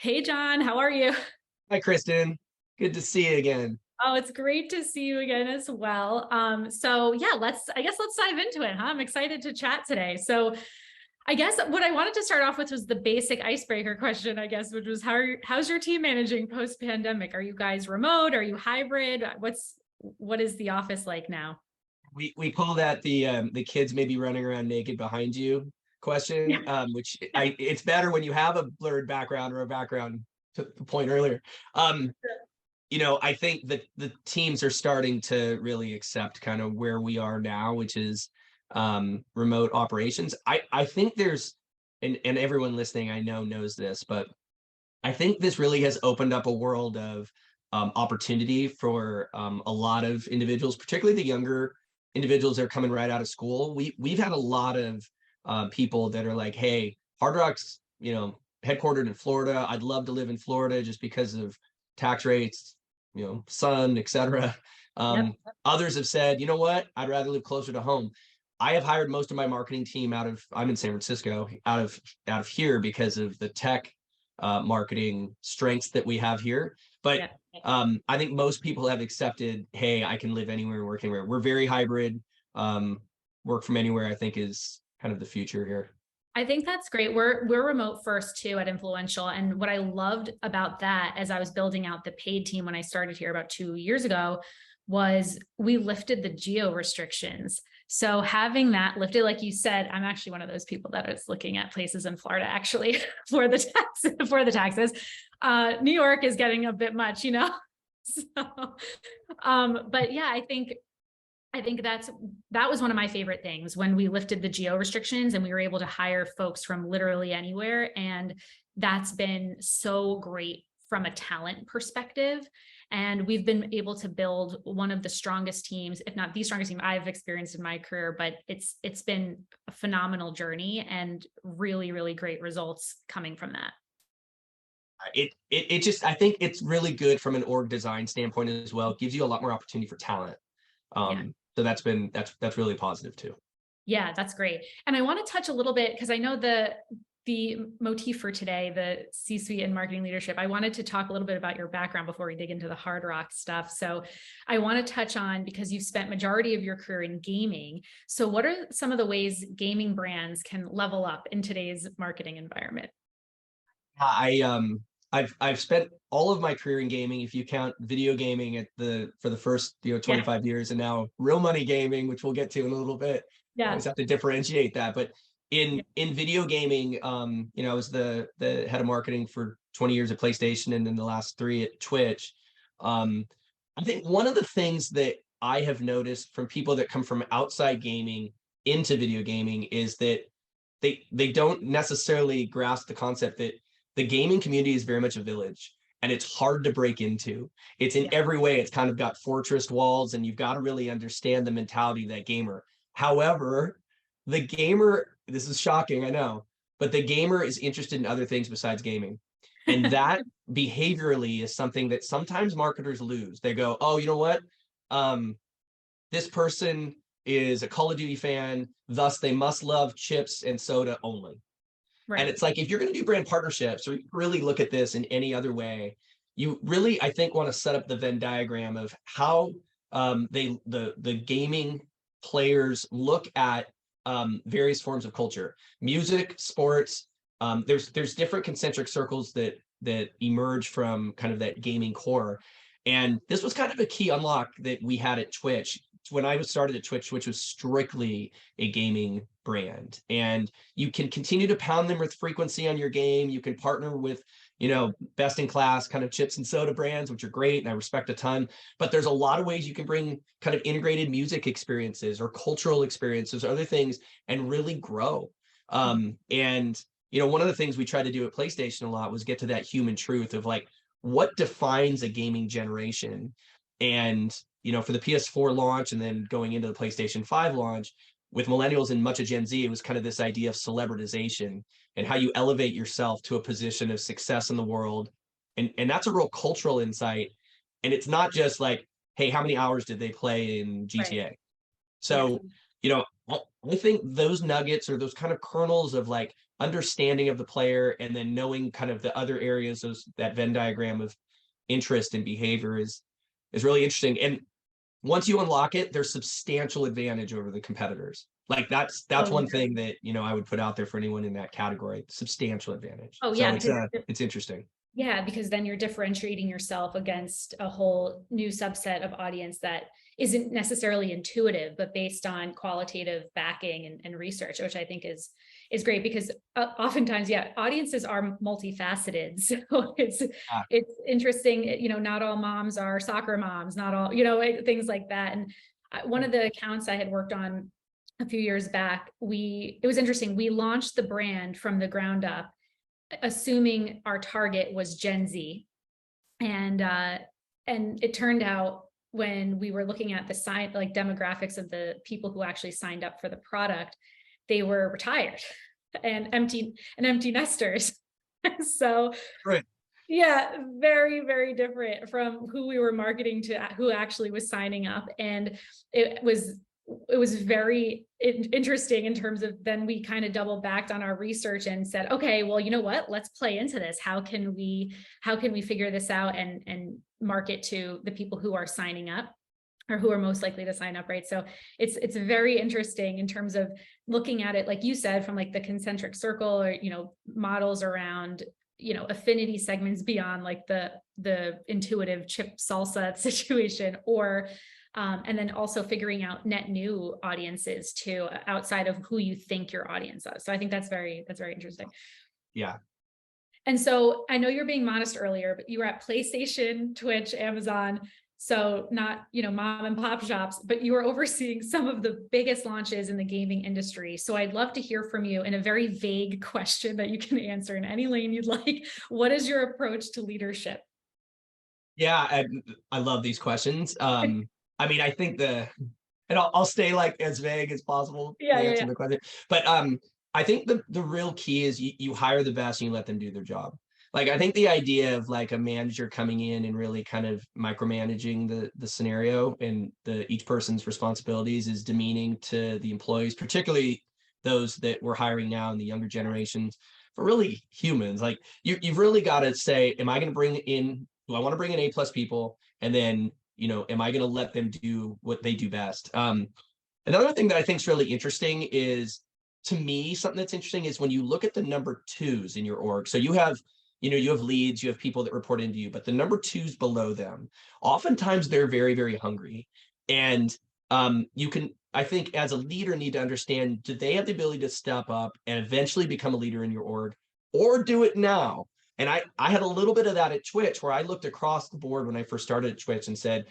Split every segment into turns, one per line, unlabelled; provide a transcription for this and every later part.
Hey, John, how are you?
Hi, Kristen. Good to see you again.
Oh, it's great to see you again as well. So yeah, I guess let's dive into it, huh? I'm excited to chat today. So I guess what I wanted to start off with was the basic icebreaker question, I guess, which was how's your team managing post-pandemic? Are you guys remote? Are you hybrid? What is the office like now?
We call that the kids may be running around naked behind you
Yeah.
question, which it's better when you have a blurred background or a background to the point earlier. Um, I think that the teams are starting to really accept kind of where we are now, which is remote operations. I think and everyone listening I know knows this, but I think this really has opened up a world of opportunity for a lot of individuals, particularly the younger individuals that are coming right out of school. We've had a lot of people that are like, "Hey, Hard Rock's headquartered in Florida. I'd love to live in Florida just because of tax rates, sun, etc."
Yep.
Others have said, "You know what? I'd rather live closer to home." I have hired most of my marketing team I'm in San Francisco, out of here because of the tech marketing strengths that we have here. But
Yeah.
I think most people have accepted, hey, I can live anywhere, work anywhere. We're very hybrid. Um, Work from anywhere, I think, is kind of the future here.
I think that's great. We're remote first too at Influential. And what I loved about that as I was building out the paid team when I started here about 2 years ago was we lifted the geo restrictions. So having that lifted, like you said, I'm actually one of those people that is looking at places in Florida actually for the taxes. New York is getting a bit much. So but yeah, I think that was one of my favorite things when we lifted the geo restrictions and we were able to hire folks from literally anywhere. And that's been so great from a talent perspective. And we've been able to build one of the strongest teams, if not the strongest team I've experienced in my career, but it's been a phenomenal journey and really, really great results coming from that.
It just, I think it's really good from an org design standpoint as well. It gives you a lot more opportunity for talent.
Yeah.
So that's really positive too.
Yeah, that's great. And I want to touch a little bit because I know the motif for today, the C-suite and marketing leadership. I wanted to talk a little bit about your background before we dig into the hard rock stuff. So I want to touch on, because you've spent majority of your career in gaming. So what are some of the ways gaming brands can level up in today's marketing environment?
I've spent all of my career in gaming, if you count video gaming for the first
Yeah.
25 years, and now real money gaming, which we'll get to in a little bit. I
Yeah.
always have to differentiate that. But
Yeah.
in video gaming, I was the head of marketing for 20 years at PlayStation, and then the last 3 at Twitch. Um, I think one of the things that I have noticed from people that come from outside gaming into video gaming is that they don't necessarily grasp the concept that the gaming community is very much a village, and it's hard to break into. It's in
Yeah.
every way. It's kind of got fortress walls, and you've got to really understand the mentality of that gamer. However, the gamer, this is shocking, I know, but the gamer is interested in other things besides gaming. And that behaviorally is something that sometimes marketers lose. They go, oh, you know what? Um, this person is a Call of Duty fan, thus they must love chips and soda only. And
Right.
it's like, if you're going to do brand partnerships, or you really look at this in any other way, you really, I think, want to set up the Venn diagram of how the gaming players look at various forms of culture, music, sports. There's different concentric circles that emerge from kind of that gaming core. And this was kind of a key unlock that we had at Twitch. When I was started at Twitch, Twitch was strictly a gaming brand. And you can continue to pound them with frequency on your game. You can partner with, best in class kind of chips and soda brands, which are great, and I respect a ton. But there's a lot of ways you can bring kind of integrated music experiences or cultural experiences, or other things, and really grow. And one of the things we tried to do at PlayStation a lot was get to that human truth of like, what defines a gaming generation? And for the PS4 launch, and then going into the PlayStation 5 launch, with millennials and much of Gen Z, it was kind of this idea of celebritization and how you elevate yourself to a position of success in the world. And that's a real cultural insight. And it's not just like, hey, how many hours did they play in
Right.
GTA?
Yeah.
So, I think those nuggets, or those kind of kernels of like understanding of the player and then knowing kind of the other areas of that Venn diagram of interest and behavior is really interesting. And once you unlock it, there's substantial advantage over the competitors. Like that's
Oh,
one
yeah.
thing that, you know, I would put out there for anyone in that category, substantial advantage.
Oh,
So
yeah, because
it's interesting.
yeah, because then you're differentiating yourself against a whole new subset of audience that isn't necessarily intuitive, but based on qualitative backing and research, which I think is great because oftentimes, yeah, audiences are multifaceted. So it's interesting, you know, not all moms are soccer moms, not all, you know, things like that. And one of the accounts I had worked on a few years back, it was interesting. We launched the brand from the ground up assuming our target was Gen Z. And it turned out when we were looking at the demographics of the people who actually signed up for the product, they were retired and empty nesters. So
Right.
yeah, very, very different from who we were marketing to who actually was signing up. And it was very interesting in terms of then we kind of double backed on our research and said, okay, well, you know what, let's play into this. How can we figure this out and market to the people who are signing up or who are most likely to sign up, right? So it's very interesting in terms of looking at it, like you said, from like the concentric circle or, you know, models around, you know, affinity segments beyond like the intuitive chip salsa situation, or and then also figuring out net new audiences too, outside of who you think your audience is. So I think that's very interesting.
Yeah.
And so I know you're being modest earlier, but you were at PlayStation, Twitch, Amazon. So not, you know, mom and pop shops, but you are overseeing some of the biggest launches in the gaming industry. So I'd love to hear from you in a very vague question that you can answer in any lane you'd like. What is your approach to leadership?
Yeah, I love these questions. I mean, I think and I'll stay like as vague as possible to answer
Yeah.
the question. But I think the real key is you hire the best and you let them do their job. Like I think the idea of like a manager coming in and really kind of micromanaging the scenario and each person's responsibilities is demeaning to the employees, particularly those that we're hiring now in the younger generations, for really humans. Like you've really got to say, am I going to bring in, do I want to bring in A+ people? And then, you know, am I going to let them do what they do best? Another thing that I think is really interesting is, to me, something that's interesting is when you look at the number twos in your org. So you have, you know, you have leads, you have people that report into you, but the number twos below them, oftentimes they're very, very hungry. And you can, I think as a leader, need to understand, do they have the ability to step up and eventually become a leader in your org, or do it now? And I had a little bit of that at Twitch, where I looked across the board when I first started at Twitch and said,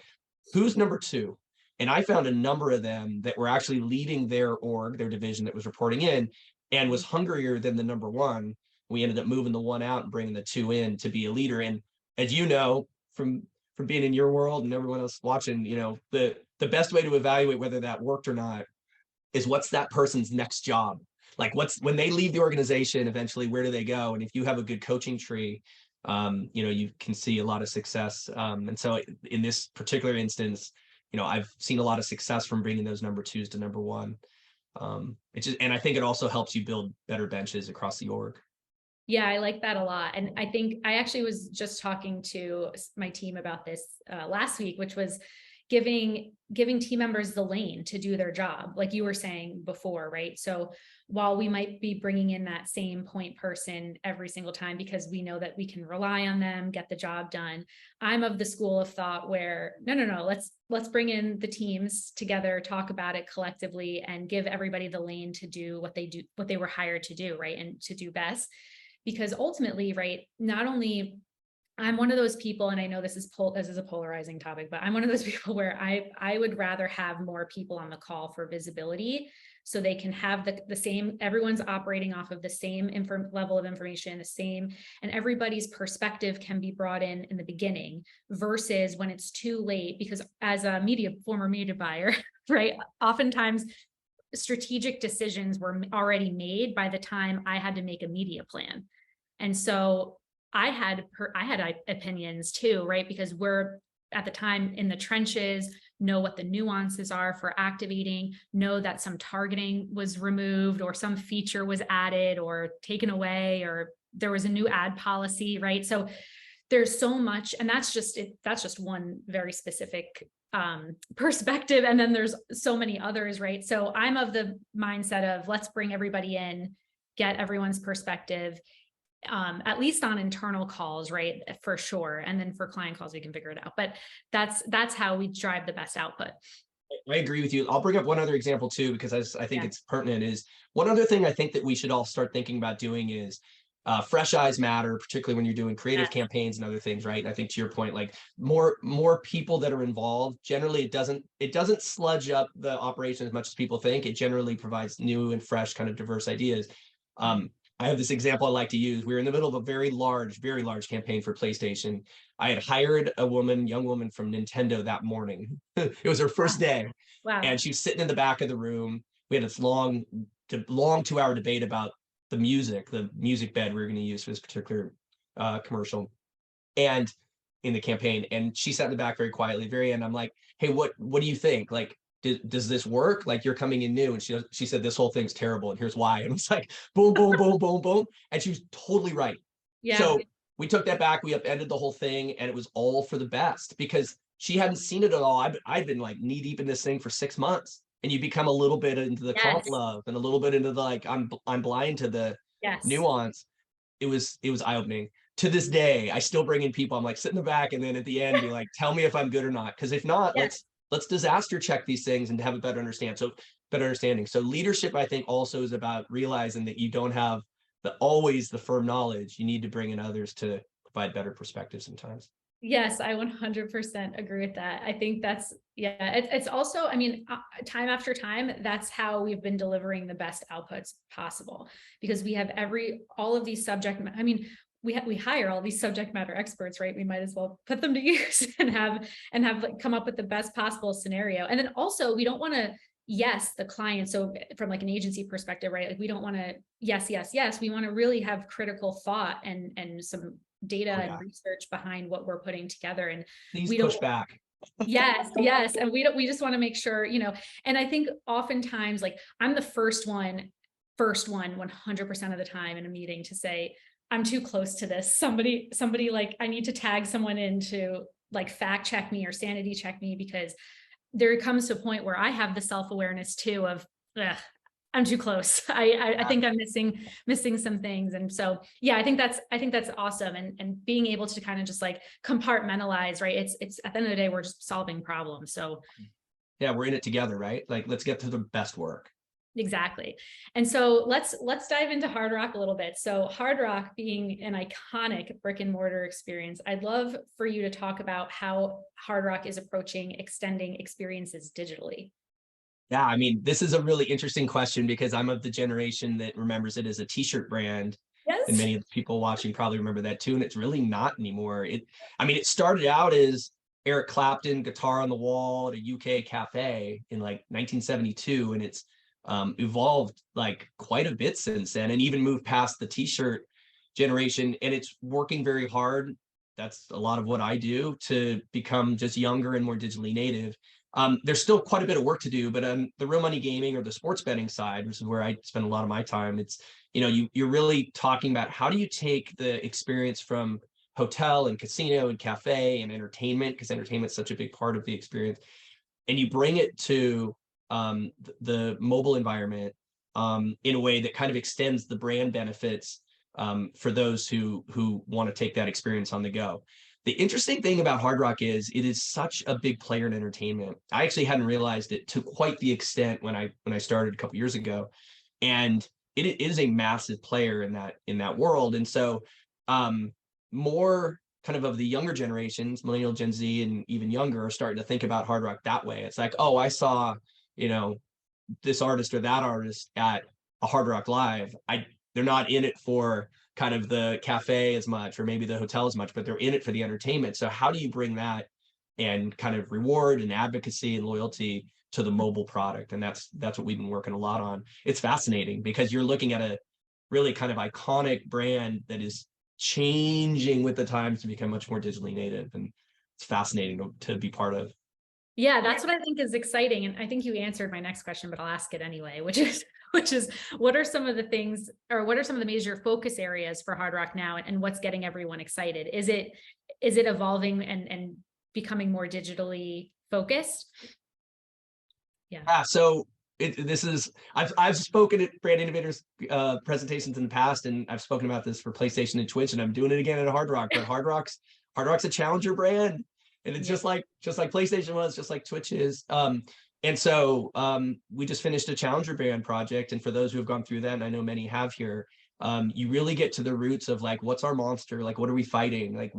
who's number two? And I found a number of them that were actually leading their org, their division that was reporting in, and was hungrier than the number one. We ended up moving the one out and bringing the two in to be a leader. And as you know, from being in your world and everyone else watching, you know, the best way to evaluate whether that worked or not is what's that person's next job. Like what's, when they leave the organization, eventually, where do they go? And if you have a good coaching tree, you know, you can see a lot of success. And so in this particular instance, you know, I've seen a lot of success from bringing those number twos to number one. And I think it also helps you build better benches across the org.
Yeah, I like that a lot. And I think I actually was just talking to my team about this last week, which was giving team members the lane to do their job, like you were saying before, right? So while we might be bringing in that same point person every single time because we know that we can rely on them, get the job done, I'm of the school of thought where no, let's bring in the teams together, talk about it collectively, and give everybody the lane to do what they were hired to do, right? And to do best. Because ultimately, right, not only I'm one of those people, and I know this is a polarizing topic, but I'm one of those people where I would rather have more people on the call for visibility, so they can have the same, everyone's operating off of the same level of information, the same, and everybody's perspective can be brought in the beginning, versus when it's too late. Because as a former media buyer, right, oftentimes strategic decisions were already made by the time I had to make a media plan. And so I had opinions too, right? Because at the time in the trenches, know what the nuances are for activating, know that some targeting was removed or some feature was added or taken away, or there was a new ad policy, right? So there's so much, and that's just it. That's just one very specific perspective. And then there's so many others, right? So I'm of the mindset of let's bring everybody in, get everyone's perspective, at least on internal calls, right? For sure. And then for client calls, we can figure it out. But that's how we drive the best output.
I agree with you. I'll bring up one other example too, because I think it's pertinent. Is one other thing I think that we should all start thinking about doing is fresh eyes matter, particularly when you're doing creative campaigns and other things, right? And I think to your point, like more people that are involved, generally it doesn't sludge up the operation as much as people think. It generally provides new and fresh kind of diverse ideas. I have this example I like to use. We were in the middle of a very large campaign for PlayStation. I had hired a young woman from Nintendo that morning. It was her first day.
Wow.
And she was sitting in the back of the room. We had this long 2-hour debate about the music bed we were going to use for this particular commercial and in the campaign. And she sat in the back very quietly. At the very end, I'm like, hey, what do you think? Like, does this work? Like, you're coming in new. And she said, this whole thing's terrible. And here's why. And it's like, boom, boom, boom, boom, boom. And she was totally right.
Yeah.
So we took that back. We upended the whole thing, and it was all for the best because she hadn't seen it at all. I've been like knee deep in this thing for 6 months. And you become a little bit into the comp love and a little bit into the like I'm blind to the nuance. It was eye-opening. To this day, I still bring in people. I'm like, sit in the back, and then at the end, be like, tell me if I'm good or not. Because if not, let's disaster check these things and have a better understanding. So leadership, I think, also is about realizing that you don't have always the firm knowledge. You need to bring in others to provide better perspective sometimes.
Yes, I 100% agree with that. I think it's also, I mean, time after time, that's how we've been delivering the best outputs possible, because we have all of these I mean, we hire all these subject matter experts, right? We might as well put them to use and have like come up with the best possible scenario. And then also we don't want to the client. So from like an agency perspective, right? Like we don't want to yes. We want to really have critical thought and some data and research behind what we're putting together. And
we push back.
Yes. And we just want to make sure, and I think oftentimes, like I'm the first one 100% of the time in a meeting to say, I'm too close to this. Somebody like I need to tag someone in to like fact check me or sanity check me, because there comes to a point where I have the self-awareness too of, I'm too close. I think I'm missing some things. And so, I think that's awesome. And being able to kind of just like compartmentalize, right? It's at the end of the day, we're just solving problems. So
we're in it together, right? Like, let's get to the best work.
Exactly. And so let's dive into Hard Rock a little bit. So Hard Rock being an iconic brick and mortar experience, I'd love for you to talk about how Hard Rock is approaching extending experiences digitally.
Yeah, I mean, this is a really interesting question because I'm of the generation that remembers it as a t-shirt brand. Yes. And many of the people watching probably remember that too. And it's really not anymore. It started out as Eric Clapton, guitar on the wall at a UK cafe in like 1972. And it's evolved like quite a bit since then, and even moved past the t-shirt generation. And it's working very hard. That's a lot of what I do to become just younger and more digitally native. There's still quite a bit of work to do, but the real money gaming or the sports betting side, which is where I spend a lot of my time, it's, you're really talking about how do you take the experience from hotel and casino and cafe and entertainment, because entertainment is such a big part of the experience, and you bring it to the mobile environment in a way that kind of extends the brand benefits for those who want to take that experience on the go. The interesting thing about Hard Rock is it is such a big player in entertainment. I actually hadn't realized it to quite the extent when I started a couple years ago, and it is a massive player in that world. And so more kind of the younger generations, millennial, Gen Z, and even younger, are starting to think about Hard Rock that way. It's like, oh, I saw, this artist or that artist at a Hard Rock Live. They're not in it for kind of the cafe as much, or maybe the hotel as much, but they're in it for the entertainment. So how do you bring that and kind of reward and advocacy and loyalty to the mobile product? And that's what we've been working a lot on. It's fascinating because you're looking at a really kind of iconic brand that is changing with the times to become much more digitally native. And it's fascinating to be part of.
Yeah, that's what I think is exciting. And I think you answered my next question, but I'll ask it anyway, which is what are some of the things, or what are some of the major focus areas for Hard Rock now, and what's getting everyone excited? Is it evolving and becoming more digitally focused? Yeah.
So this is I've spoken at Brand Innovators presentations in the past, and I've spoken about this for PlayStation and Twitch, and I'm doing it again at Hard Rock. But Hard Rock's a challenger brand, and it's just like PlayStation was, just like Twitch is. And so we just finished a challenger brand project, and for those who have gone through that, and I know many have here, you really get to the roots of like, what's our monster? Like, what are we fighting? Like,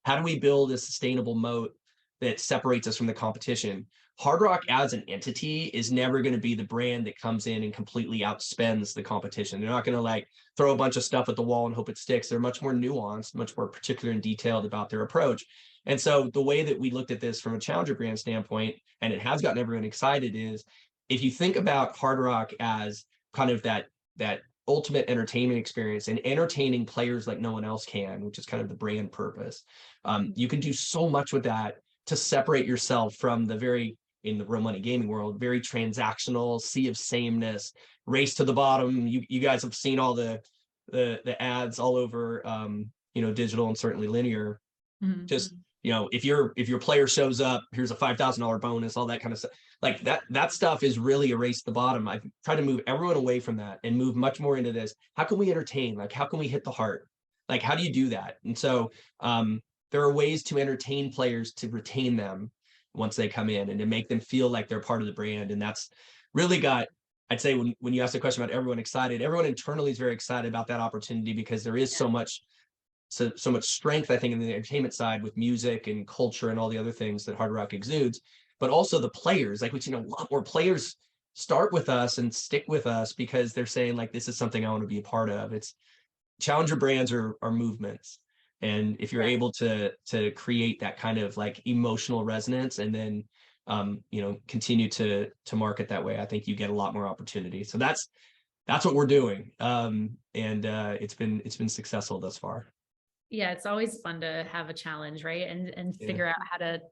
how do we build a sustainable moat that separates us from the competition? Hard Rock as an entity is never going to be the brand that comes in and completely outspends the competition. They're not going to like throw a bunch of stuff at the wall and hope it sticks. They're much more nuanced, much more particular and detailed about their approach. And so the way that we looked at this from a challenger brand standpoint, and it has gotten everyone excited, is if you think about Hard Rock as kind of that ultimate entertainment experience and entertaining players like no one else can, which is kind of the brand purpose, you can do so much with that to separate yourself from the very, in the real money gaming world, very transactional, sea of sameness, race to the bottom. You guys have seen all the ads all over, digital and certainly linear.
Mm-hmm.
Just, if your player shows up, here's a $5,000 bonus, all that kind of stuff. Like that stuff is really a race to the bottom. I've tried to move everyone away from that and move much more into this. How can we entertain? Like, how can we hit the heart? Like, how do you do that? And so there are ways to entertain players, to retain them once they come in, and to make them feel like they're part of the brand. And that's really got, I'd say, when you ask the question about everyone excited, everyone internally is very excited about that opportunity, because there is so much strength, I think, in the entertainment side with music and culture and all the other things that Hard Rock exudes. But also the players, like we've seen a lot more players start with us and stick with us because they're saying like, this is something I want to be a part of. It's challenger brands are movements. And if you're able to create that kind of like emotional resonance, and then continue to market that way, I think you get a lot more opportunity. So that's what we're doing. And it's been successful thus far.
Yeah, it's always fun to have a challenge, right? And figure out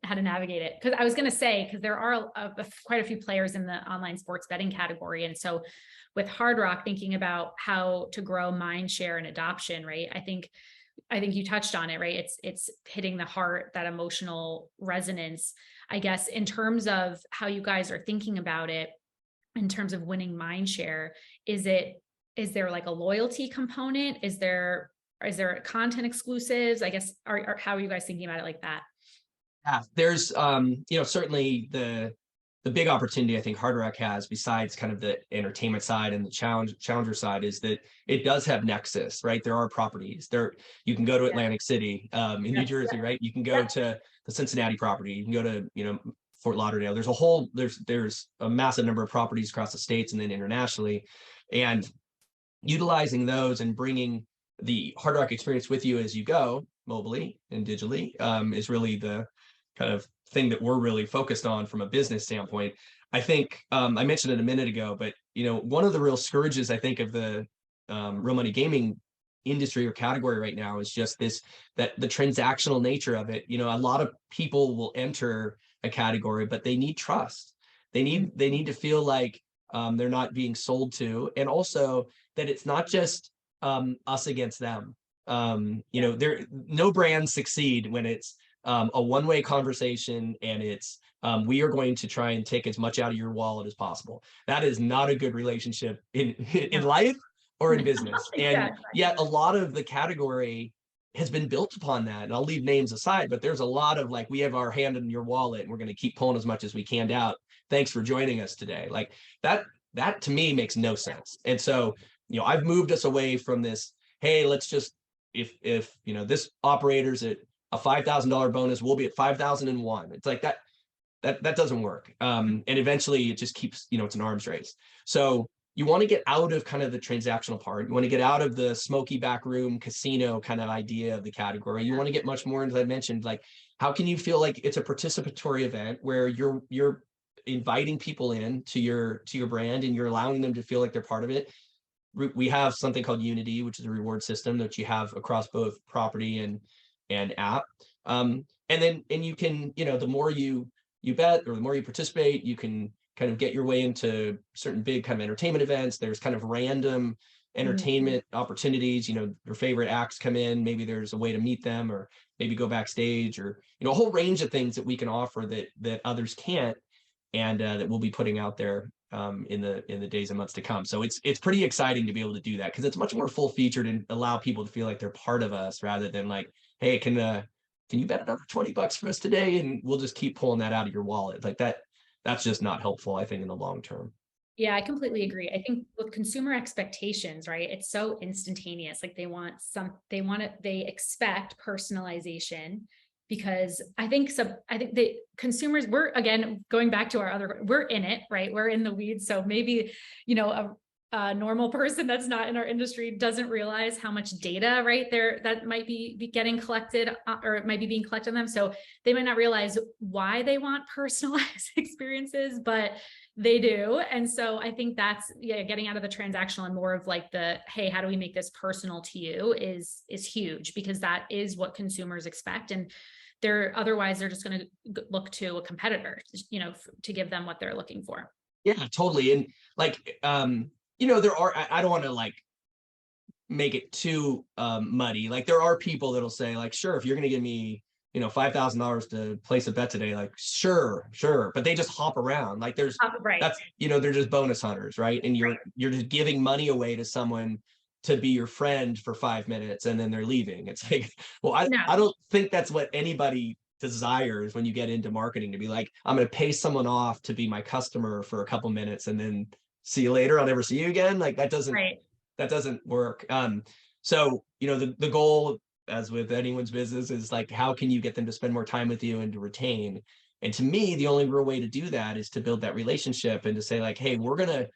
how to navigate it. Because I was going to say, because there are quite a few players in the online sports betting category, and so with Hard Rock, thinking about how to grow mind share and adoption, right? I think you touched on it, right? It's hitting the heart, that emotional resonance. I guess in terms of how you guys are thinking about it, in terms of winning mind share, is there like a loyalty component? Is there content exclusives? I guess, how are you guys thinking about it like that?
Yeah, there's certainly the big opportunity I think Hard Rock has, besides kind of the entertainment side and the challenger side, is that it does have nexus, right? There are properties there. You can go to Atlantic City in New Jersey, right? You can go to the Cincinnati property. You can go to Fort Lauderdale. There's a massive number of properties across the states and then internationally, and utilizing those and bringing the Hard Rock experience with you as you go, mobily and digitally, is really the kind of thing that we're really focused on from a business standpoint. I think I mentioned it a minute ago, but one of the real scourges I think of the real money gaming industry or category right now is just that the transactional nature of it. A lot of people will enter a category, but they need trust. They need to feel like they're not being sold to, and also that it's not just us against them. No brands succeed when it's a one-way conversation, and it's we are going to try and take as much out of your wallet as possible. That is not a good relationship in life or in business. And yet a lot of the category has been built upon that. And I'll leave names aside, but there's a lot of like, we have our hand in your wallet and we're going to keep pulling as much as we can out. Thanks for joining us today. Like that to me makes no sense. And so, I've moved us away from this, hey, let's just, if this operator's at a $5,000 bonus, we'll be at 5,001. It's like that doesn't work. And eventually it just keeps, it's an arms race. So you want to get out of kind of the transactional part. You want to get out of the smoky back room casino kind of idea of the category. You want to get much more into, I mentioned, like, how can you feel like it's a participatory event where you're inviting people in to your brand and you're allowing them to feel like they're part of it. We have something called Unity, which is a reward system that you have across both property and and app. And you can, the more you bet, or the more you participate, you can kind of get your way into certain big kind of entertainment events. There's kind of random entertainment opportunities. Your favorite acts come in, maybe there's a way to meet them, or maybe go backstage, or a whole range of things that we can offer that others can't, and that we'll be putting out there in the days and months to come. So it's pretty exciting to be able to do that, because it's much more full featured and allow people to feel like they're part of us, rather than like, hey, can you bet another $20 for us today, and we'll just keep pulling that out of your wallet. Like that's just not helpful, I think, in the long term.
Yeah, I completely agree. I think with consumer expectations, right? It's so instantaneous. Like they expect personalization, because I think the consumers, we're, again, going back to we're in it, right? We're in the weeds. So maybe, a normal person that's not in our industry doesn't realize how much data right there that might be getting collected, or it might be being collected on them. So they might not realize why they want personalized experiences, but they do. And so I think that's, getting out of the transactional and more of like hey, how do we make this personal to you is huge, because that is what consumers expect. And otherwise they're just going to look to a competitor, to give them what they're looking for.
Yeah, totally. And like, I don't want to like make it too muddy. Like, there are people that'll say like, sure, if you're going to give me, $5,000 to place a bet today, like, sure. But they just hop around. Like
Right.
that's, they're just bonus hunters, right? And you're just giving money away to someone to be your friend for 5 minutes, and then they're leaving. It's like, well, I don't think that's what anybody desires when you get into marketing, to be like, I'm going to pay someone off to be my customer for a couple minutes, and then see you later, I'll never see you again. Like that doesn't work. So the goal, as with anyone's business, is like, how can you get them to spend more time with you and to retain? And to me, the only real way to do that is to build that relationship, and to say like, hey, we're gonna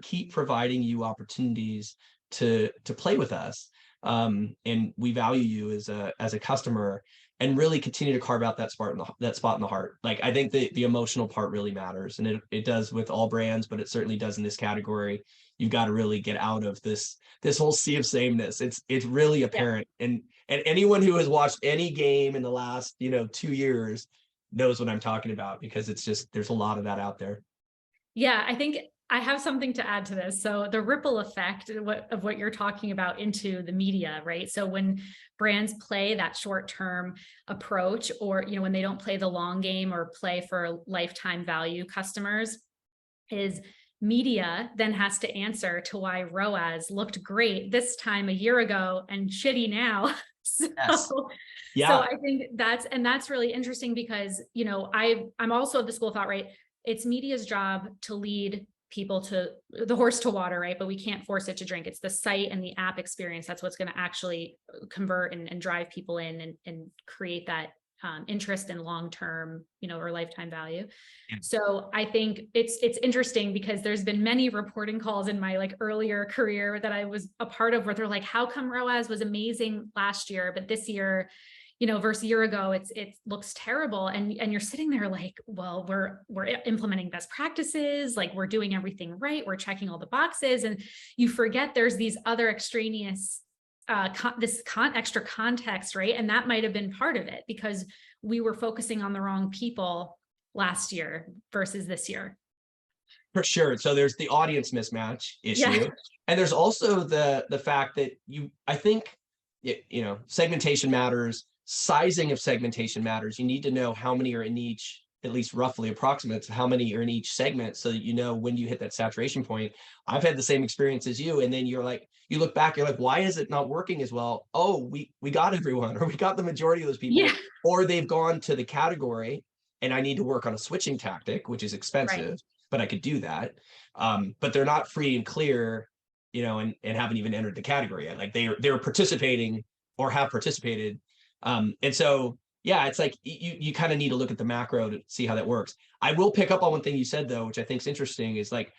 keep providing you opportunities to play with us, and we value you as a customer, and really continue to carve out that spot in the heart. Like, I think the emotional part really matters, and it does with all brands, but it certainly does in this category. You've got to really get out of this whole sea of sameness. It's really apparent, and anyone who has watched any game in the last 2 years knows what I'm talking about, because it's just, there's a lot of that out there.
Yeah, I think I have something to add to this. So the ripple effect of what you're talking about into the media, right? So when brands play that short-term approach, or, when they don't play the long game or play for lifetime value customers, is media then has to answer to why ROAS looked great this time a year ago and shitty now.
Yes. Yeah.
So I think that's really interesting, because, I'm also of the school of thought, right? It's media's job to lead people to the horse to water, right? But we can't force it to drink. It's the site and the app experience. That's what's going to actually convert and drive people in, and create that interest in long-term, or lifetime value.
Yeah.
So I think it's interesting, because there's been many reporting calls in my like earlier career that I was a part of, where they're like, how come ROAS was amazing last year, but this year, versus a year ago, it looks terrible. And you're sitting there like, well, we're implementing best practices, like we're doing everything right, we're checking all the boxes, and you forget there's these other extraneous extra context, right? And that might have been part of it, because we were focusing on the wrong people last year versus this year.
For sure. So there's the audience mismatch issue. Yeah. And there's also the fact that I think, segmentation matters. Sizing of segmentation matters. You need to know how many are in each, at least roughly approximate how many are in each segment, so that when you hit that saturation point. I've had the same experience as you, and then you're like, you look back, you're like, why is it not working as well? Oh, we got everyone, or we got the majority of those people, or they've gone to the category, and I need to work on a switching tactic, which is expensive, right, but I could do that. But they're not free and clear, and haven't even entered the category yet. Like they're participating or have participated. And so, yeah, it's like you kind of need to look at the macro to see how that works. I will pick up on one thing you said, though, which I think is interesting, is like,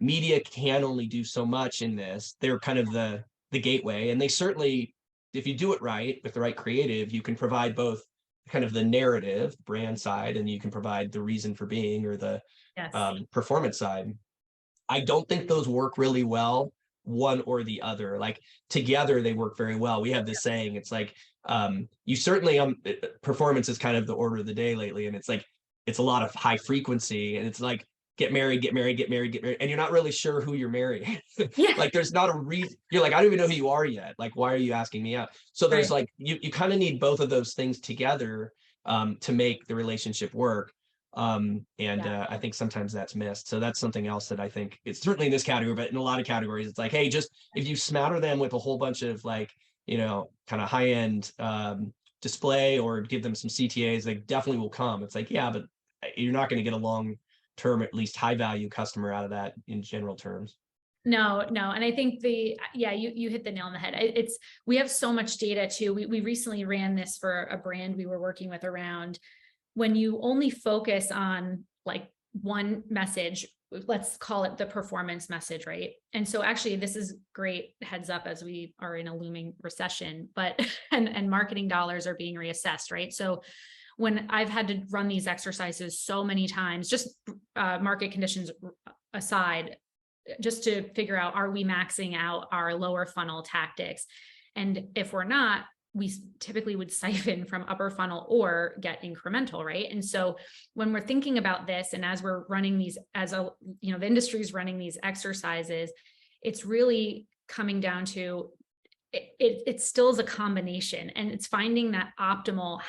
media can only do so much in this. They're kind of the gateway, and they certainly, if you do it right with the right creative, you can provide both kind of the narrative brand side, and you can provide the reason for being, or the performance side. I don't think those work really well one or the other. Like together they work very well. We have this saying, it's like, you certainly, performance is kind of the order of the day lately. And it's like, it's a lot of high frequency, and it's like, get married, get married, get married, get married. And you're not really sure who you're marrying.
Yeah.
Like there's not a reason. You're like, I don't even know who you are yet. Like, why are you asking me out? So there's
Right.
like, you kind of need both of those things together to make the relationship work. And
Yeah.
I think sometimes that's missed. So that's something else that I think it's certainly in this category, but in a lot of categories, it's like, hey, just if you smatter them with a whole bunch of like, kind of high end display, or give them some CTAs, they definitely will come. It's like, yeah, but you're not going to get a long term, at least high value customer out of that in general terms.
No, no. And I think you hit the nail on the head. We have so much data too. We recently ran this for a brand we were working with around when you only focus on like one message, let's call it the performance message, right? And so actually this is great heads up as we are in a looming recession, but, and marketing dollars are being reassessed, right? So when I've had to run these exercises so many times, just market conditions aside, just to figure out, are we maxing out our lower funnel tactics? And if we're not, we typically would siphon from upper funnel or get incremental, right? And so when we're thinking about this, and as we're running these, the industry is running these exercises, it's really coming down to it still is a combination, and it's finding that optimal,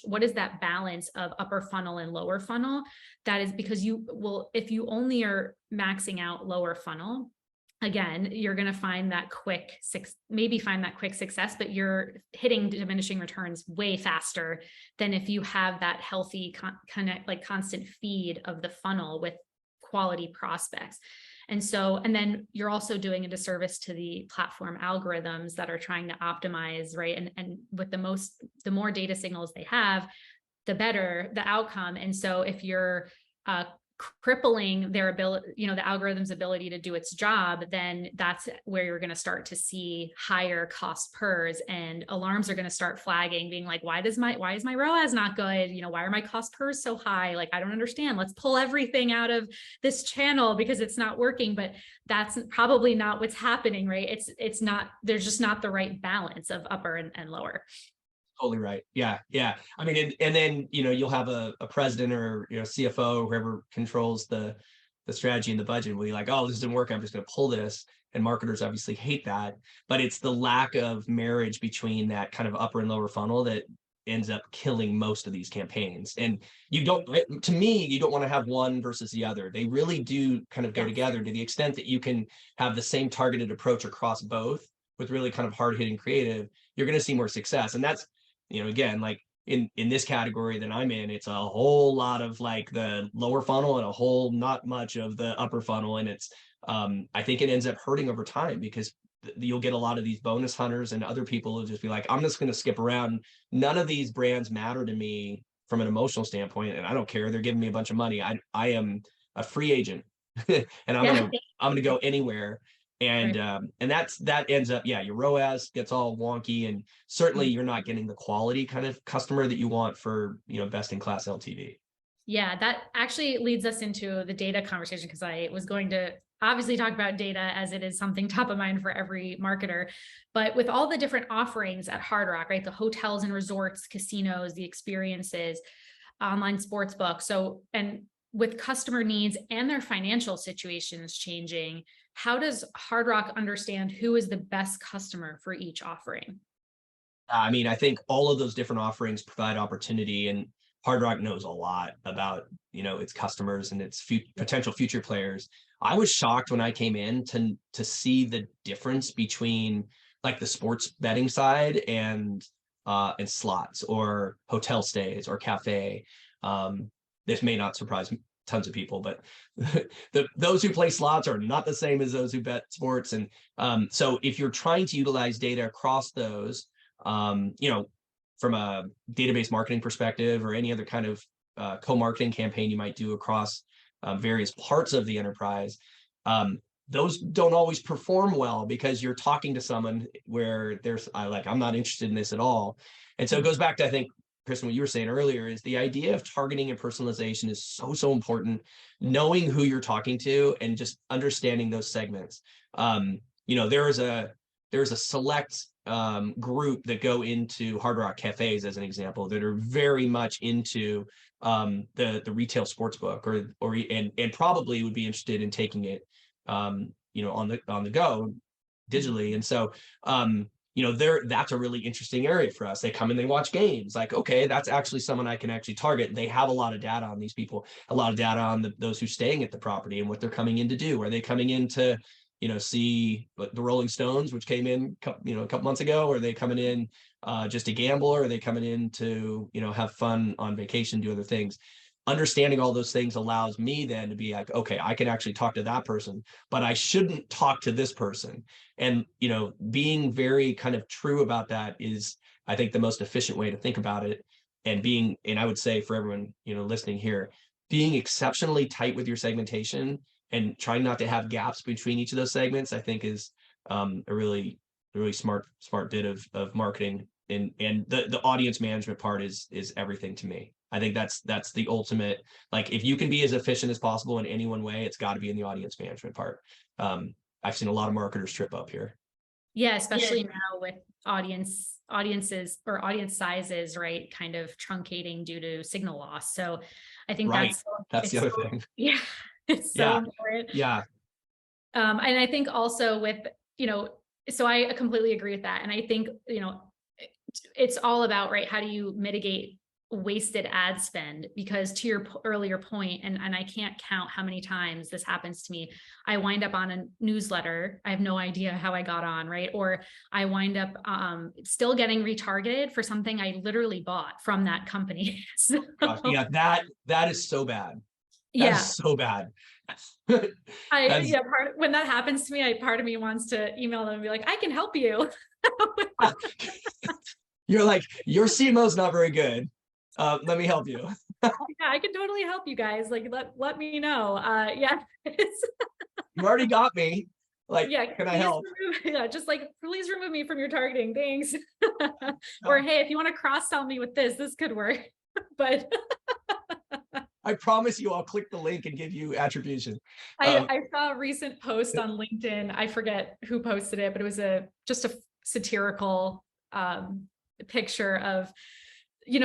what is that balance of upper funnel and lower funnel? That is because if you only are maxing out lower funnel, again, you're going to find that quick success, but you're hitting diminishing returns way faster than if you have that healthy constant feed of the funnel with quality prospects. And then you're also doing a disservice to the platform algorithms that are trying to optimize, right? And with the more data signals they have, the better the outcome. And so if you're crippling their ability, the algorithm's ability to do its job, then that's where you're going to start to see higher cost pers, and alarms are going to start flagging, being like, why is my ROAS not good? Why are my cost pers so high? Like, I don't understand. Let's pull everything out of this channel because it's not working. But that's probably not what's happening, right? It's not, there's just not the right balance of upper and lower.
Totally right. Yeah. Yeah. I mean, and then, you'll have a president or, CFO, whoever controls the strategy and the budget, will be like, oh, this didn't work, I'm just going to pull this. And marketers obviously hate that, but it's the lack of marriage between that kind of upper and lower funnel that ends up killing most of these campaigns. And to me, you don't want to have one versus the other. They really do kind of go together, to the extent that you can have the same targeted approach across both with really kind of hard hitting creative, you're going to see more success. And that's, again, like in this category that I'm in, it's a whole lot of like the lower funnel and a whole not much of the upper funnel. And it's, I think it ends up hurting over time, because you'll get a lot of these bonus hunters and other people who just be like, I'm just going to skip around. None of these brands matter to me from an emotional standpoint, and I don't care. They're giving me a bunch of money. I am a free agent and I'm gonna go anywhere. And that ends up, your ROAS gets all wonky, and certainly you're not getting the quality kind of customer that you want for, best in class LTV.
Yeah, that actually leads us into the data conversation, because I was going to obviously talk about data, as it is something top of mind for every marketer. But with all the different offerings at Hard Rock, right? The hotels and resorts, casinos, the experiences, online sports books. So, and with customer needs and their financial situations changing, how does Hard Rock understand who is the best customer for each offering?
I mean, I think all of those different offerings provide opportunity, and Hard Rock knows a lot about, its customers and its potential future players. I was shocked when I came in to see the difference between like the sports betting side and slots or hotel stays or cafe. This may not surprise tons of people, but those who play slots are not the same as those who bet sports. And so if you're trying to utilize data across those, from a database marketing perspective, or any other kind of co-marketing campaign you might do across various parts of the enterprise, those don't always perform well, because you're talking to someone where I'm not interested in this at all. And so it goes back to, I think, Kristen, what you were saying earlier, is the idea of targeting and personalization is so important. Knowing who you're talking to and just understanding those segments. there's a select group that go into Hard Rock cafes, as an example, that are very much into the retail sports book, and probably would be interested in taking it on the go digitally. And so that's a really interesting area for us. They come and they watch games. Like, okay, that's actually someone I can actually target. They have a lot of data on these people, a lot of data on those who's staying at the property and what they're coming in to do. Are they coming in to see the Rolling Stones, which came in a couple months ago? Or are they coming in just to gamble? Or are they coming in to have fun on vacation, do other things? Understanding all those things allows me then to be like, okay, I can actually talk to that person, but I shouldn't talk to this person. And being very kind of true about that is, I think, the most efficient way to think about it. And I would say for everyone listening here, being exceptionally tight with your segmentation and trying not to have gaps between each of those segments, I think is a really smart bit of marketing. And the audience management part is everything to me. I think that's the ultimate. Like, if you can be as efficient as possible in any one way, it's got to be in the audience management part. I've seen a lot of marketers trip up here.
Yeah, especially now with audiences or audience sizes, right, kind of truncating due to signal loss. So I think
that's the other thing.
Yeah, it's so important.
Yeah.
And I think also with, so I completely agree with that. And I think, it's all about, right, how do you mitigate wasted ad spend? Because to your earlier point, and I can't count how many times this happens to me, I wind up on a newsletter. I have no idea how I got on, right? Or I wind up still getting retargeted for something I literally bought from that company. So,
gosh, yeah, that is so bad.
Yeah.
That's so bad.
When that happens to me, part of me wants to email them and be like, I can help you.
You're like, your CMO's not very good. Let me help you.
Yeah, I can totally help you guys. Like, let me know. Yeah.
You already got me. Like, yeah, can I help?
Just like, please remove me from your targeting. Thanks. Or, hey, if you want to cross-sell me with this could work. But
I promise you, I'll click the link and give you attribution.
I saw a recent post on LinkedIn. I forget who posted it, but it was just a satirical picture of,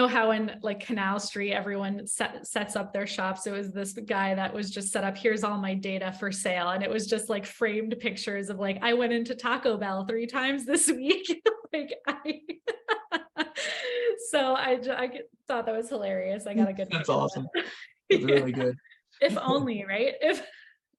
how in like Canal Street, everyone sets up their shops. It was this guy that was just set up, here's all my data for sale. And it was just like framed pictures of like, I went into Taco Bell 3 times this week. So I thought that was hilarious. I got a good.
That's awesome. That's really good.
If only, right?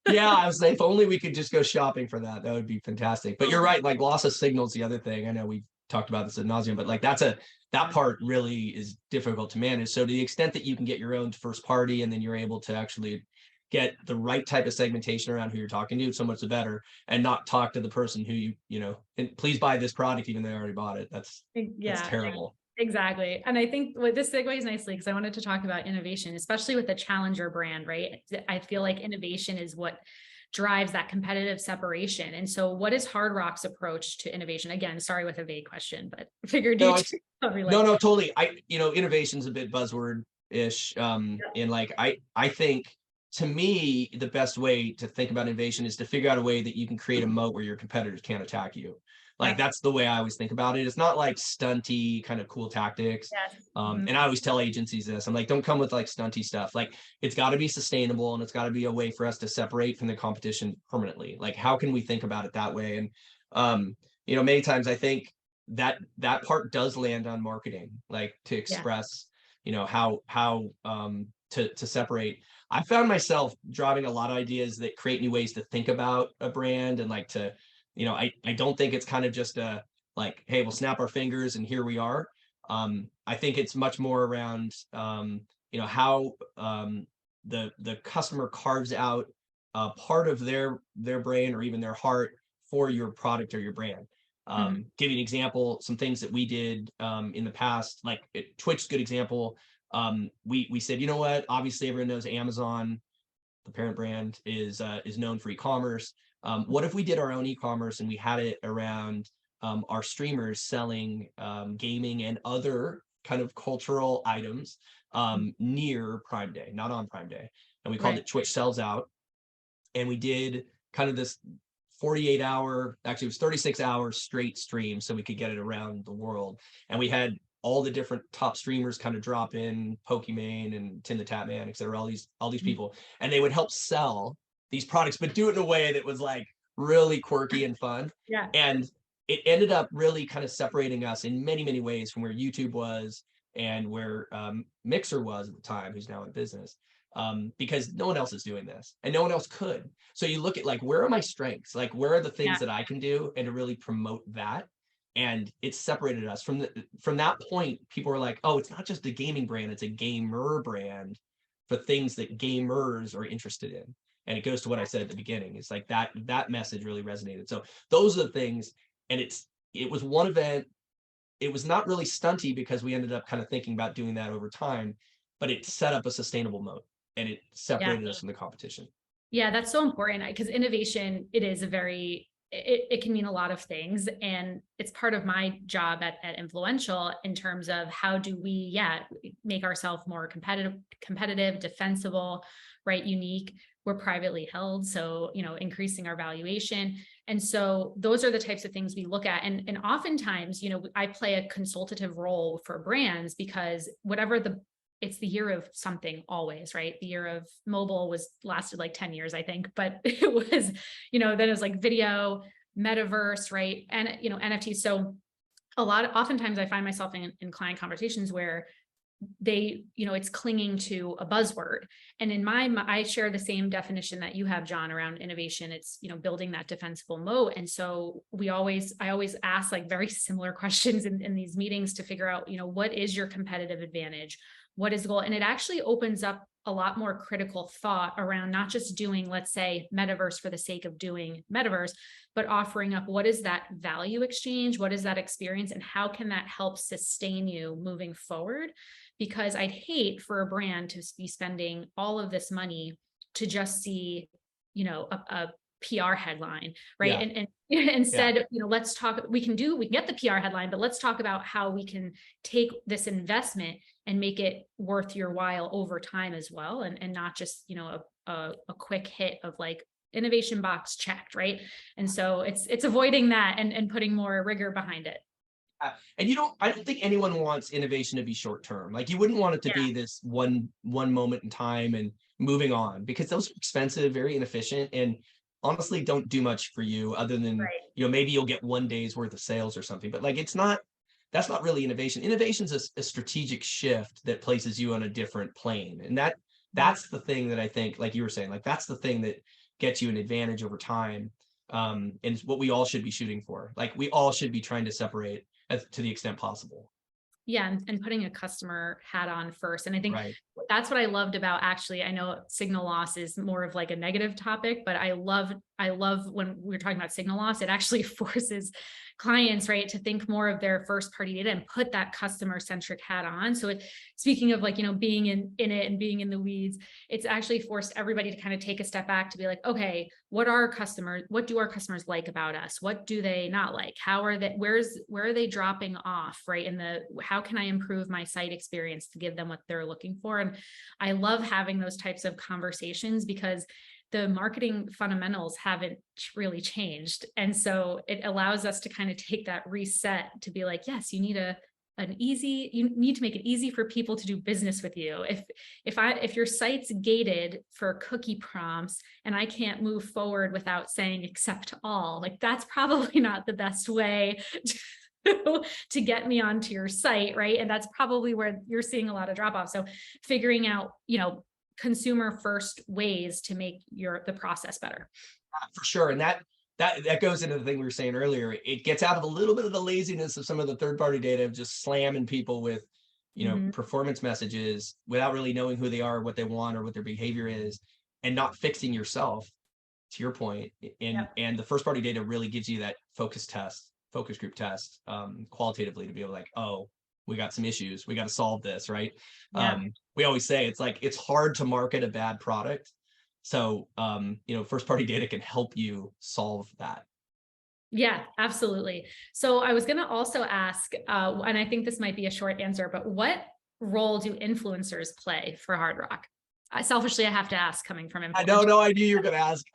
Yeah, I was like, if only we could just go shopping for that. That would be fantastic. But you're right, like loss of signals, the other thing. I know we've talked about this ad nauseum, but like that part really is difficult to manage. So to the extent that you can get your own first party, and then you're able to actually get the right type of segmentation around who you're talking to, so much the better, and not talk to the person who and please buy this product even though they already bought it. That's terrible.
Exactly. And I think this segues nicely, because I wanted to talk about innovation, especially with the challenger brand, right? I feel like innovation is what drives that competitive separation. And so what is Hard Rock's approach to innovation? Again, sorry with a vague question, but figured
no, totally. Innovation's a bit buzzword-ish. And like, I think, to me, the best way to think about innovation is to figure out a way that you can create a moat where your competitors can't attack you. Like, that's the way I always think about it. It's not like stunty kind of cool tactics.
Yes.
And I always tell agencies this. I'm like, don't come with like stunty stuff. Like, it's got to be sustainable, and it's got to be a way for us to separate from the competition permanently. Like, how can we think about it that way? And many times I think that part does land on marketing, like to express, how to separate. I found myself driving a lot of ideas that create new ways to think about a brand, and like to I don't think it's kind of just a like, hey, we'll snap our fingers and here we are. I think it's much more around how the customer carves out part of their brain or even their heart for your product or your brand. Give you an example, some things that we did in the past, like Twitch's a good example. We said, you know what, obviously everyone knows Amazon, the parent brand, is known for e-commerce. What if we did our own e-commerce and we had it around our streamers selling gaming and other kind of cultural items near Prime Day, not on Prime Day. And we called it Twitch Sells Out. And we did kind of this actually it was 36 hours straight stream so we could get it around the world. And we had all the different top streamers kind of drop in, Pokimane and Tim the Tatman, et cetera, all these people, and they would help sell these products, but do it in a way that was like really quirky and fun.
Yeah.
And it ended up really kind of separating us in many, many ways from where YouTube was and where Mixer was at the time, who's now in business, because no one else is doing this and no one else could. So you look at like, where are my strengths? Like, where are the things that I can do and to really promote that? And it separated us from that point. People were like, oh, it's not just a gaming brand, it's a gamer brand for things that gamers are interested in. And it goes to what I said at the beginning. It's like that message really resonated. So those are the things. And it was one event. It was not really stunty because we ended up kind of thinking about doing that over time, but it set up a sustainable moat and it separated us from the competition.
Yeah, that's so important because innovation, it can mean a lot of things. And it's part of my job at Influential in terms of how do we, make ourselves more competitive, defensible, right? Unique. We're privately held. So, increasing our valuation. And so those are the types of things we look at. And oftentimes, I play a consultative role for brands because it's the year of something always, right? The year of mobile lasted like 10 years, I think, but it was, then it was like video, metaverse, right? And, NFTs. So oftentimes I find myself in client conversations where it's clinging to a buzzword. And I share the same definition that you have, John, around innovation. It's, building that defensible moat. And so I always ask like very similar questions in these meetings to figure out, what is your competitive advantage? What is the goal? And it actually opens up a lot more critical thought around not just doing, let's say, metaverse for the sake of doing metaverse, but offering up what is that value exchange? What is that experience? And how can that help sustain you moving forward? Because I'd hate for a brand to be spending all of this money to just see, a PR headline, right?
Yeah.
And instead, let's talk, we can get the PR headline, but let's talk about how we can take this investment and make it worth your while over time as well. And not just, a quick hit of like innovation box checked, right? And so it's avoiding that and putting more rigor behind it.
And I don't think anyone wants innovation to be short term. Like you wouldn't want it to be this one moment in time and moving on, because those are expensive, very inefficient, and honestly don't do much for you other than, maybe you'll get one day's worth of sales or something. But like, that's not really innovation. Innovation is a strategic shift that places you on a different plane. And that's the thing that I think, like you were saying, like that's the thing that gets you an advantage over time. And it's what we all should be shooting for. Like we all should be trying to separate to the extent possible.
Yeah. And putting a customer hat on first. And I think that's what I loved about, actually, I know signal loss is more of like a negative topic, but I love when we're talking about signal loss, it actually forces clients, right, to think more of their first party data and put that customer centric hat on. So speaking of like, being in it and being in the weeds, it's actually forced everybody to kind of take a step back to be like, okay, what do our customers like about us? What do they not like? Where are they dropping off, right? How can I improve my site experience to give them what they're looking for? And I love having those types of conversations because the marketing fundamentals haven't really changed. And so it allows us to kind of take that reset to be like, yes, you need you need to make it easy for people to do business with you. If your site's gated for cookie prompts and I can't move forward without saying accept all, like that's probably not the best way to get me onto your site, right? And that's probably where you're seeing a lot of drop off. So figuring out, consumer first ways to make the process better.
For sure. And that goes into the thing we were saying earlier. It gets out of a little bit of the laziness of some of the third-party data of just slamming people with, performance messages without really knowing who they are, what they want, or what their behavior is, and not fixing yourself, to your point. And the first-party data really gives you that focus group test, qualitatively, to be able to like, oh, we got some issues, we got to solve this, right? We always say it's hard to market a bad product. So, first party data can help you solve that.
Yeah, absolutely. So I was going to also ask, and I think this might be a short answer, but what role do influencers play for Hard Rock? Selfishly, I have to ask, coming from influencers.
I know, I knew you were going to ask.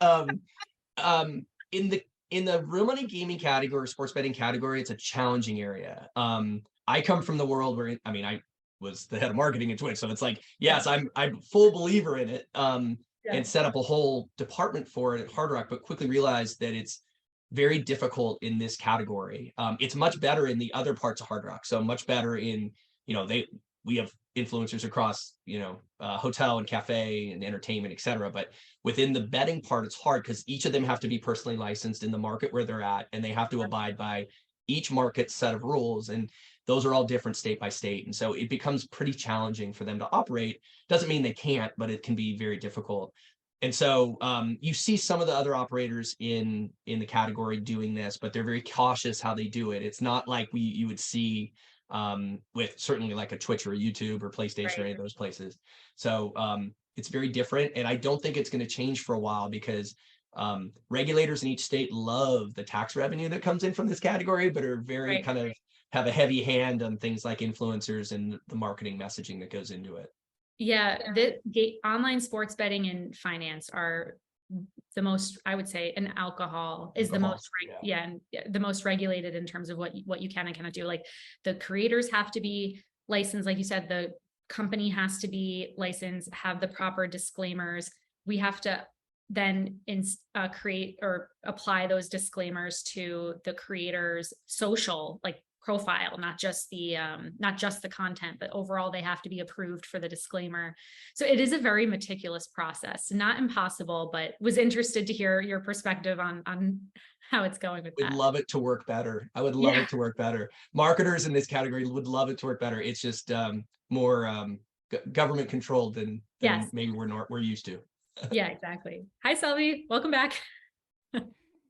In in the real money gaming category, sports betting category, it's a challenging area. I come from the world where, I mean, I was the head of marketing at Twitch, so it's like, yes, I'm full believer in it, and set up a whole department for it at Hard Rock, but quickly realized that it's very difficult in this category. It's much better in the other parts of Hard Rock, so much better in, we have influencers across, hotel and cafe and entertainment, et cetera. But within the betting part, it's hard because each of them have to be personally licensed in the market where they're at, and they have to abide by each market's set of rules. And those are all different state by state. And so it becomes pretty challenging for them to operate. Doesn't mean they can't, but it can be very difficult. And so you see some of the other operators in the category doing this, but they're very cautious how they do it. It's not like you would see with certainly like a Twitch or a YouTube or PlayStation or any of those places. So it's very different, and I don't think it's going to change for a while because regulators in each state love the tax revenue that comes in from this category, but are very kind of have a heavy hand on things like influencers and the marketing messaging that goes into it.
Yeah, the online sports betting and finance are the most, I would say, and alcohol is the most, and the most regulated in terms of what you can and cannot do. Like the creators have to be licensed, like you said, the company has to be licensed, have the proper disclaimers. We have to then create or apply those disclaimers to the creator's social, like profile, not just the content, but overall they have to be approved for the disclaimer. So it is a very meticulous process, not impossible, but was interested to hear your perspective on how it's going with that.
Would love it to work better. I would love it to work better. Marketers in this category would love it to work better. It's just more government controlled than maybe we're used to.
Yeah, exactly. Hi, Selby. Welcome back.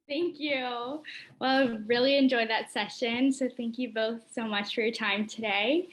Thank you. Well, I really enjoyed that session. So thank you both so much for your time today.